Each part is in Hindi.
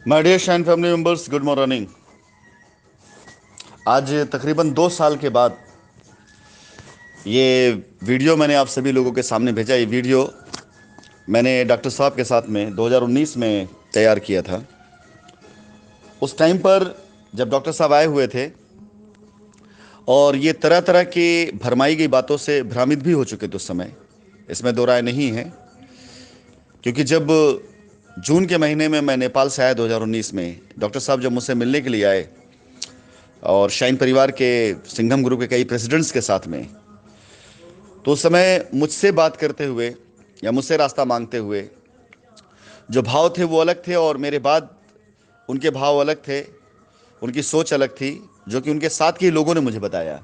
My dear shine family members, good morning. आज तकरीबन 2 साल के बाद ये वीडियो मैंने आप सभी लोगों के सामने भेजा। ये वीडियो मैंने डॉक्टर साहब के साथ में 2019 में तैयार किया था। उस टाइम पर जब डॉक्टर साहब आए हुए थे और ये तरह तरह की भरमाई गई बातों से भ्रमित भी हो चुके थे उस समय, इसमें दो राय नहीं है। क्योंकि जब जून के महीने में मैं नेपाल से आया 2019 में, डॉक्टर साहब जब मुझसे मिलने के लिए आए और शाइन परिवार के सिंघम ग्रुप के कई प्रेसिडेंट्स के साथ में, तो उस समय मुझसे बात करते हुए या मुझसे रास्ता मांगते हुए जो भाव थे वो अलग थे, और मेरे बाद उनके भाव अलग थे, उनकी सोच अलग थी, जो कि उनके साथ के लोगों ने मुझे बताया।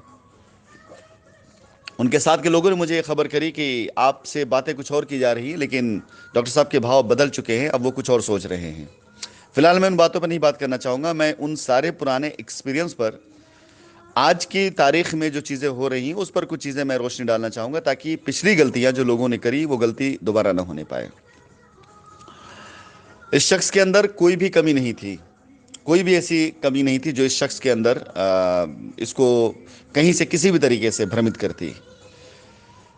उनके साथ के लोगों ने मुझे ये खबर करी कि आपसे बातें कुछ और की जा रही हैं, लेकिन डॉक्टर साहब के भाव बदल चुके हैं, अब वो कुछ और सोच रहे हैं। फिलहाल मैं उन बातों पर नहीं बात करना चाहूँगा। मैं उन सारे पुराने एक्सपीरियंस पर, आज की तारीख में जो चीज़ें हो रही हैं उस पर कुछ चीज़ें मैं रोशनी डालना चाहूँगा, ताकि पिछली गलतियाँ जो लोगों ने करी वो गलती दोबारा ना होने पाए। इस शख्स के अंदर कोई भी कमी नहीं थी, कोई भी ऐसी कमी नहीं थी जो इस शख्स के अंदर इसको कहीं से किसी भी तरीके से भ्रमित करती।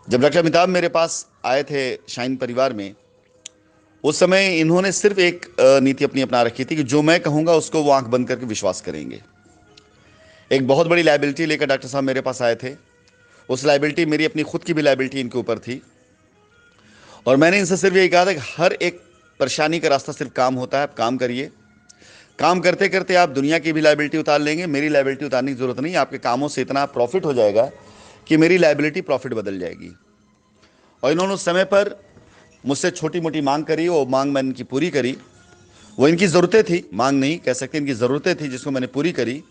जब डॉक्टर अमिताभ मेरे पास आए थे शाइन परिवार में, उस समय इन्होंने सिर्फ एक नीति अपनी अपना रखी थी कि जो मैं कहूँगा उसको वो आंख बंद करके विश्वास करेंगे। एक बहुत बड़ी लाइबिलिटी लेकर डॉक्टर साहब मेरे पास आए थे। उस लाइबिलिटी, मेरी अपनी खुद की भी लाइबिलिटी इनके ऊपर थी, और मैंने इनसे सिर्फ यही कहा था कि हर एक परेशानी का रास्ता सिर्फ काम होता है, आप काम करिए। काम करते करते आप दुनिया की भी लाइबिलिटी उतार लेंगे, मेरी लाइबिलिटी उतारने की जरूरत नहीं। आपके कामों से इतना प्रॉफिट हो जाएगा कि मेरी लाइबिलिटी प्रॉफिट बदल जाएगी। और इन्होंने उस समय पर मुझसे छोटी मोटी मांग करी, वो मांग मैंने इनकी पूरी करी। वो इनकी ज़रूरतें थी, मांग नहीं कह सकते, इनकी ज़रूरतें थी जिसको मैंने पूरी करी।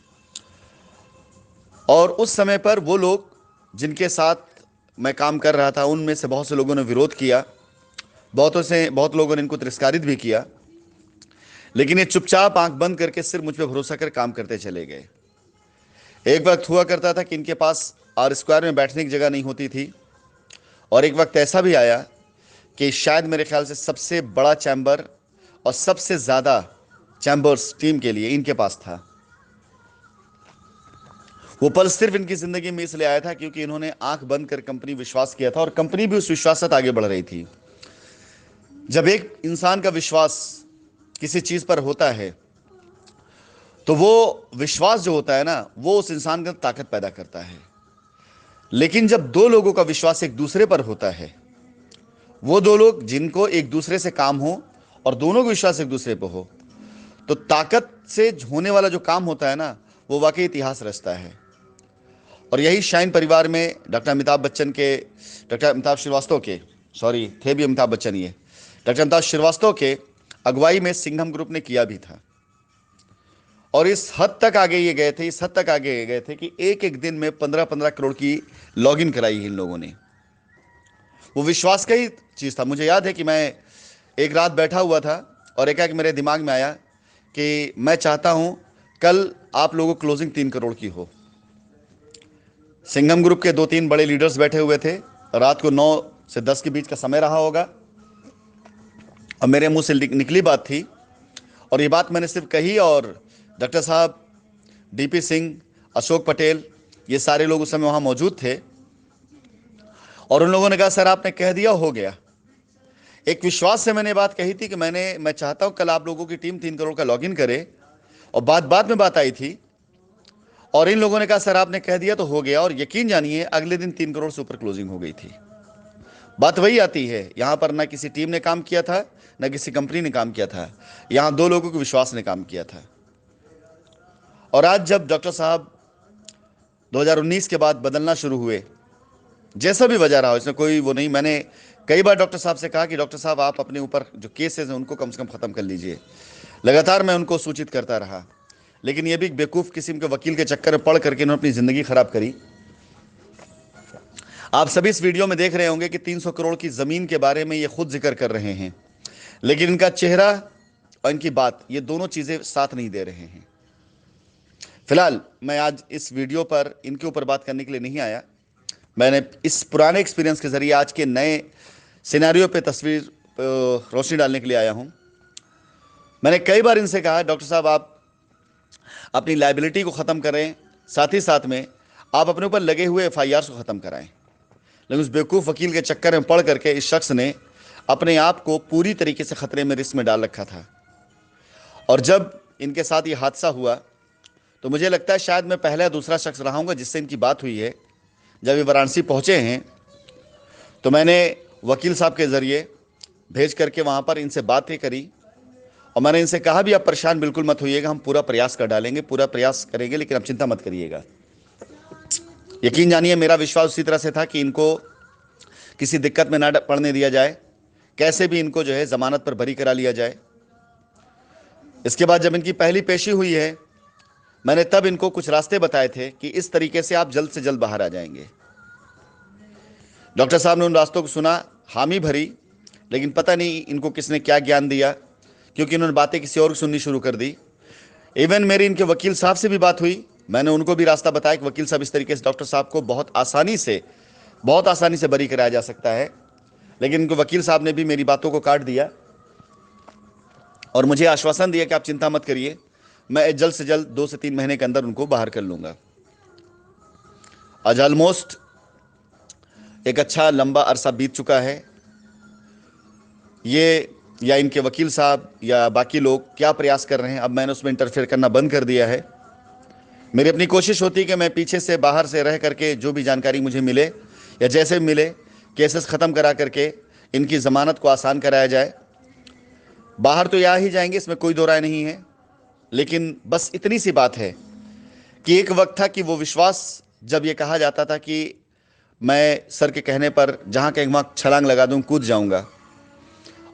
और उस समय पर वो लोग जिनके साथ मैं काम कर रहा था, उनमें से बहुत से लोगों ने विरोध किया, बहुत लोगों ने इनको तिरस्कारित भी किया, लेकिन ये चुपचाप आंख बंद करके सिर्फ मुझ पर भरोसा कर काम करते चले गए। एक वक्त हुआ करता था कि इनके पास आर स्क्वायर में बैठने की जगह नहीं होती थी, और एक वक्त ऐसा भी आया कि शायद मेरे ख्याल से सबसे बड़ा चैम्बर और सबसे ज़्यादा चैम्बर्स टीम के लिए इनके पास था। वो पल सिर्फ इनकी ज़िंदगी में इसलिए आया था क्योंकि इन्होंने आंख बंद कर कंपनी विश्वास किया था, और कंपनी भी उस विश्वास से आगे बढ़ रही थी। जब एक इंसान का विश्वास किसी चीज़ पर होता है, तो वो विश्वास जो होता है ना, वो उस इंसान के अंदर ताकत पैदा करता है। लेकिन जब दो लोगों का विश्वास एक दूसरे पर होता है, वो दो लोग जिनको एक दूसरे से काम हो और दोनों का विश्वास एक दूसरे पर हो, तो ताकत से होने वाला जो काम होता है ना, वो वाकई इतिहास रचता है। और यही शाइन परिवार में डॉक्टर अमिताभ श्रीवास्तव के, सॉरी थे भी अमिताभ बच्चन, ये डॉक्टर अमिताभ श्रीवास्तव के अगुवाई में सिंघम ग्रुप ने किया भी था। और इस हद तक आगे ये गए थे, इस हद तक आगे गए थे कि एक एक दिन में 15-15 करोड़ की लॉगिन कराई इन लोगों ने। वो विश्वास का ही चीज़ था। मुझे याद है कि मैं एक रात बैठा हुआ था और एकाएक मेरे दिमाग में आया कि मैं चाहता हूं कल आप लोगों को क्लोजिंग 3 करोड़ की हो। सिंघम ग्रुप के 2-3 बड़े लीडर्स बैठे हुए थे। रात को 9 से 10 के बीच का समय रहा होगा, और मेरे मुंह से निकली बात थी, और ये बात मैंने सिर्फ कही, और डॉक्टर साहब, डीपी सिंह, अशोक पटेल, ये सारे लोग उस समय वहां मौजूद थे, और उन लोगों ने कहा सर आपने कह दिया, हो गया। एक विश्वास से मैंने बात कही थी कि मैं चाहता हूं कल आप लोगों की टीम 3 करोड़ का लॉगिन करे, और बाद में बात आई थी, और इन लोगों ने कहा सर आपने कह दिया तो हो गया, और यकीन जानिए अगले दिन 3 करोड़ से ऊपर क्लोजिंग हो गई थी। बात वही आती है, यहां पर ना किसी टीम ने काम किया था, ना किसी कंपनी ने काम किया था, यहां दो लोगों के विश्वास ने काम किया था। और आज जब डॉक्टर साहब 2019 के बाद बदलना शुरू हुए, जैसा भी वजह रहा हो, इसमें कोई वो नहीं, मैंने कई बार डॉक्टर साहब से कहा कि डॉक्टर साहब आप अपने ऊपर जो केसेस हैं उनको कम से कम ख़त्म कर लीजिए। लगातार मैं उनको सूचित करता रहा, लेकिन ये भी एक बेवकूफ़ किस्म के वकील के चक्कर में पढ़ करके इन्होंने अपनी ज़िंदगी ख़राब करी। आप सभी इस वीडियो में देख रहे होंगे कि 300 करोड़ की ज़मीन के बारे में ये खुद जिक्र कर रहे हैं, लेकिन इनका चेहरा और इनकी बात, ये दोनों चीज़ें साथ नहीं दे रहे हैं। फिलहाल मैं आज इस वीडियो पर इनके ऊपर बात करने के लिए नहीं आया। मैंने इस पुराने एक्सपीरियंस के ज़रिए आज के नए सिनेरियो पे तस्वीर रोशनी डालने के लिए आया हूँ। मैंने कई बार इनसे कहा, डॉक्टर साहब आप अपनी लायबिलिटी को ख़त्म करें, साथ ही साथ में आप अपने ऊपर लगे हुए एफआईआर को ख़त्म कराएं। लेकिन उस बेवकूफ़ वकील के चक्कर में पड़ करके इस शख्स ने अपने आप को पूरी तरीके से ख़तरे में, रिस्क में डाल रखा था। और जब इनके साथ ये हादसा हुआ तो मुझे लगता है शायद मैं पहला या दूसरा शख्स रहा हूँगा जिससे इनकी बात हुई है। जब ये वाराणसी पहुँचे हैं तो मैंने वकील साहब के ज़रिए भेज करके वहाँ पर इनसे बातें करी और मैंने इनसे कहा भी आप परेशान बिल्कुल मत होइएगा, हम पूरा प्रयास कर डालेंगे, पूरा प्रयास करेंगे, लेकिन आप चिंता मत करिएगा। यकीन जानिए मेरा विश्वास उसी तरह से था कि इनको किसी दिक्कत में ना पड़ने दिया जाए, कैसे भी इनको जो है ज़मानत पर बरी करा लिया जाए। इसके बाद जब इनकी पहली पेशी हुई है, मैंने तब इनको कुछ रास्ते बताए थे कि इस तरीके से आप जल्द से जल्द बाहर आ जाएंगे। डॉक्टर साहब ने उन रास्तों को सुना, हामी भरी, लेकिन पता नहीं इनको किसने क्या ज्ञान दिया, क्योंकि इन्होंने बातें किसी और को सुननी शुरू कर दी। इवन मेरी इनके वकील साहब से भी बात हुई, मैंने उनको भी रास्ता बताया कि वकील साहब इस तरीके से डॉक्टर साहब को बहुत आसानी से बरी कराया जा सकता है। लेकिन इनको वकील साहब ने भी मेरी बातों को काट दिया और मुझे आश्वासन दिया कि आप चिंता मत करिए, मैं जल्द से जल्द 2 से 3 महीने के अंदर उनको बाहर कर लूँगा। आज ऑलमोस्ट एक अच्छा लंबा अरसा बीत चुका है। ये या इनके वकील साहब या बाकी लोग क्या प्रयास कर रहे हैं, अब मैंने उसमें इंटरफेयर करना बंद कर दिया है। मेरी अपनी कोशिश होती है कि मैं पीछे से, बाहर से रह करके जो भी जानकारी मुझे मिले या जैसे मिले, केसेस ख़त्म करा करके इनकी ज़मानत को आसान कराया जाए। बाहर तो या ही जाएंगे, इसमें कोई दो राय नहीं है, लेकिन बस इतनी सी बात है कि एक वक्त था कि वो विश्वास, जब ये कहा जाता था कि मैं सर के कहने पर जहाँ कहीं वहाँ छलांग लगा दूँ, कूद जाऊँगा,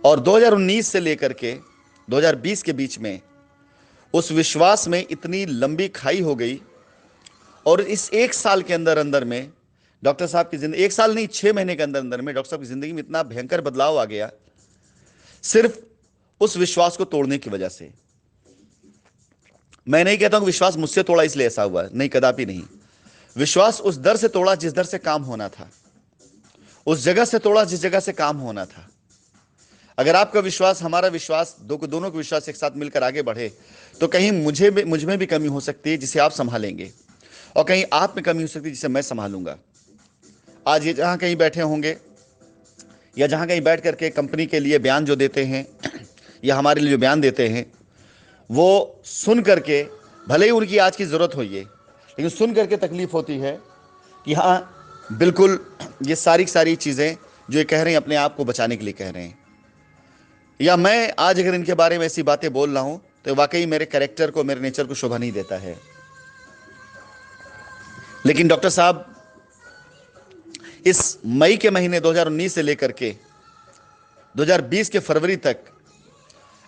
और 2019 से लेकर के 2020 के बीच में उस विश्वास में इतनी लंबी खाई हो गई। और इस 1 साल के अंदर अंदर में डॉक्टर साहब की जिंदगी, 1 साल नहीं 6 महीने के अंदर अंदर में डॉक्टर साहब की जिंदगी में इतना भयंकर बदलाव आ गया, सिर्फ उस विश्वास को तोड़ने की वजह से। मैं नहीं कहता हूं कि विश्वास मुझसे तोड़ा इसलिए ऐसा हुआ, नहीं, कदापि नहीं। विश्वास उस दर से तोड़ा जिस दर से काम होना था, उस जगह से तोड़ा जिस जगह से काम होना था। अगर आपका विश्वास, हमारा विश्वास, दोनों का विश्वास एक साथ मिलकर आगे बढ़े तो कहीं मुझ में भी कमी हो सकती है जिसे आप संभालेंगे, और कहीं आप में कमी हो सकती है जिसे मैं संभालूंगा। आज ये जहां कहीं बैठे होंगे या जहां कहीं बैठ करके कंपनी के लिए बयान जो देते हैं या हमारे लिए जो बयान देते हैं, वो सुन करके, भले ही उनकी आज की ज़रूरत हो ये, लेकिन सुन करके तकलीफ़ होती है कि हाँ बिल्कुल ये सारी चीज़ें जो ये कह रहे हैं अपने आप को बचाने के लिए कह रहे हैं। या मैं आज अगर इनके बारे में ऐसी बातें बोल रहा हूं तो वाकई मेरे कैरेक्टर को, मेरे नेचर को शोभा नहीं देता है। लेकिन डॉक्टर साहब इस मई के महीने 2019 से लेकर के 2020 के फरवरी तक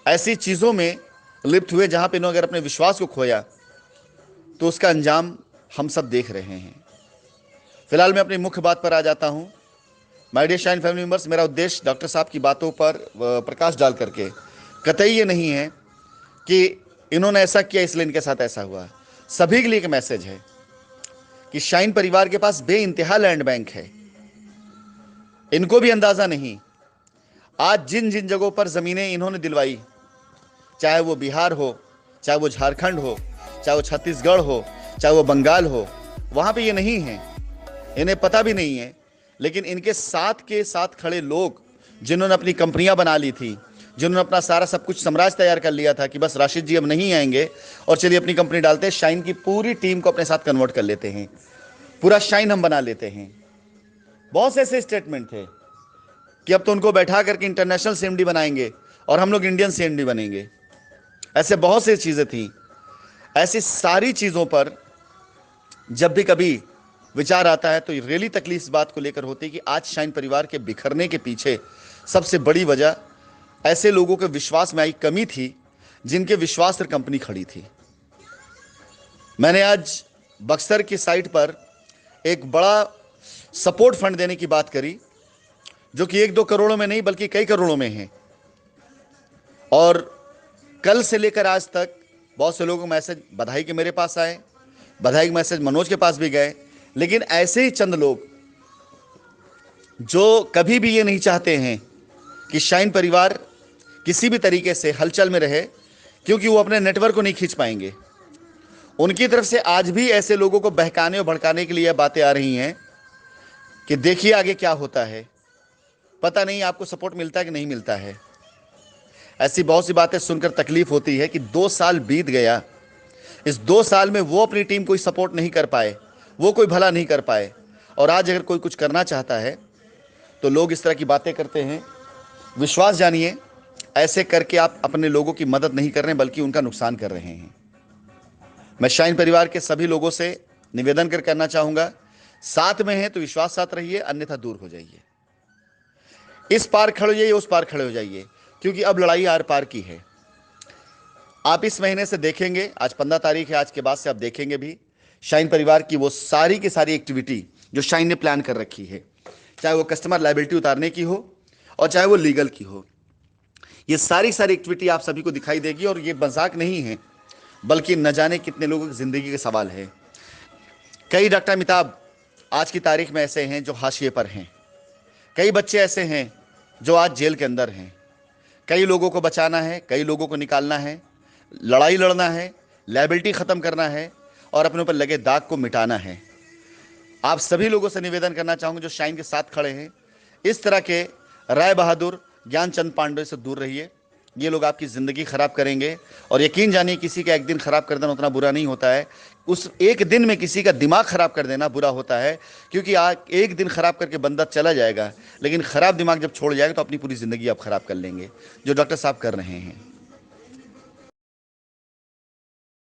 ऐसी चीज़ों में लिप्त हुए जहां पे इन्होंने अगर अपने विश्वास को खोया तो उसका अंजाम हम सब देख रहे हैं। फिलहाल मैं अपनी मुख्य बात पर आ जाता हूं। My dear shine family members, मेरा उद्देश्य डॉक्टर साहब की बातों पर प्रकाश डाल करके कतई ये नहीं है कि इन्होंने ऐसा किया इसलिए इनके साथ ऐसा हुआ। सभी के लिए एक मैसेज है कि शाइन परिवार के पास बेइंतहा लैंड बैंक है। इनको भी अंदाजा नहीं, आज जिन जिन जगहों पर ज़मीनें इन्होंने दिलवाई, चाहे वो बिहार हो, चाहे वो झारखंड हो, चाहे वो छत्तीसगढ़ हो, चाहे वो बंगाल हो, वहाँ पे ये नहीं है, इन्हें पता भी नहीं है। लेकिन इनके साथ के साथ खड़े लोग जिन्होंने अपनी कंपनियां बना ली थी, जिन्होंने अपना सारा सब कुछ साम्राज्य तैयार कर लिया था कि बस राशिद जी अब नहीं आएंगे और चलिए अपनी कंपनी डालते हैं, शाइन की पूरी टीम को अपने साथ कन्वर्ट कर लेते हैं, पूरा शाइन हम बना लेते हैं। बहुत से ऐसे स्टेटमेंट थे कि अब तो उनको बैठा करके इंटरनेशनल सीएमडी बनाएंगे और हम लोग इंडियन सीएमडी बनेंगे। ऐसे बहुत सी चीज़ें थी। ऐसी सारी चीज़ों पर जब भी कभी विचार आता है तो रियली तकलीफ इस बात को लेकर होती है कि आज शाइन परिवार के बिखरने के पीछे सबसे बड़ी वजह ऐसे लोगों के विश्वास में आई कमी थी जिनके विश्वास पर कंपनी खड़ी थी। मैंने आज बक्सर की साइट पर एक बड़ा सपोर्ट फंड देने की बात करी, जो कि 1-2 करोड़ों में नहीं बल्कि कई करोड़ों में है। और कल से लेकर आज तक बहुत से लोगों को मैसेज, बधाई के मेरे पास आए, बधाई के मैसेज मनोज के पास भी गए, लेकिन ऐसे ही चंद लोग जो कभी भी ये नहीं चाहते हैं कि शाइन परिवार किसी भी तरीके से हलचल में रहे, क्योंकि वो अपने नेटवर्क को नहीं खींच पाएंगे। उनकी तरफ से आज भी ऐसे लोगों को बहकाने और भड़काने के लिए बातें आ रही हैं कि देखिए आगे क्या होता है, पता नहीं आपको सपोर्ट मिलता है कि नहीं मिलता है। ऐसी बहुत सी बातें सुनकर तकलीफ होती है कि 2 साल बीत गया, इस 2 साल में वो अपनी टीम को सपोर्ट नहीं कर पाए, वो कोई भला नहीं कर पाए, और आज अगर कोई कुछ करना चाहता है तो लोग इस तरह की बातें करते हैं। विश्वास जानिए, ऐसे करके आप अपने लोगों की मदद नहीं कर रहे हैं बल्कि उनका नुकसान कर रहे हैं। मैं शाइन परिवार के सभी लोगों से निवेदन कर करना चाहूंगा, साथ में हैं तो विश्वास साथ रहिए, अन्यथा दूर हो जाइए। इस पार खड़े हो जाइए, उस पार खड़े हो जाइए, क्योंकि अब लड़ाई आर पार की है। आप इस महीने से देखेंगे, आज 15 तारीख है, आज के बाद से आप देखेंगे भी शाइन परिवार की वो सारी की सारी एक्टिविटी जो शाइन ने प्लान कर रखी है, चाहे वो कस्टमर लायबिलिटी उतारने की हो और चाहे वो लीगल की हो, ये सारी सारी एक्टिविटी आप सभी को दिखाई देगी। और ये मजाक नहीं है, बल्कि न जाने कितने लोगों की ज़िंदगी का सवाल है। कई डॉक्टर अमिताभ आज की तारीख में ऐसे हैं जो हाशिए पर हैं, कई बच्चे ऐसे हैं जो आज जेल के अंदर हैं। कई लोगों को बचाना है, कई लोगों को निकालना है, लड़ाई लड़ना है, लायबिलिटी ख़त्म करना है और अपने ऊपर लगे दाग को मिटाना है। आप सभी लोगों से निवेदन करना चाहूँगा जो शाइन के साथ खड़े हैं, इस तरह के राय बहादुर, ज्ञानचंद पांडे से दूर रहिए। ये लोग आपकी ज़िंदगी ख़राब करेंगे, और यकीन जानिए किसी का एक दिन ख़राब कर देना उतना बुरा नहीं होता है, उस एक दिन में किसी का दिमाग ख़राब कर देना बुरा होता है। क्योंकि आज एक दिन ख़राब करके बंदा चला जाएगा, लेकिन ख़राब दिमाग जब छोड़ जाएगा तो अपनी पूरी ज़िंदगी आप ख़राब कर लेंगे, जो डॉक्टर साहब कर रहे हैं।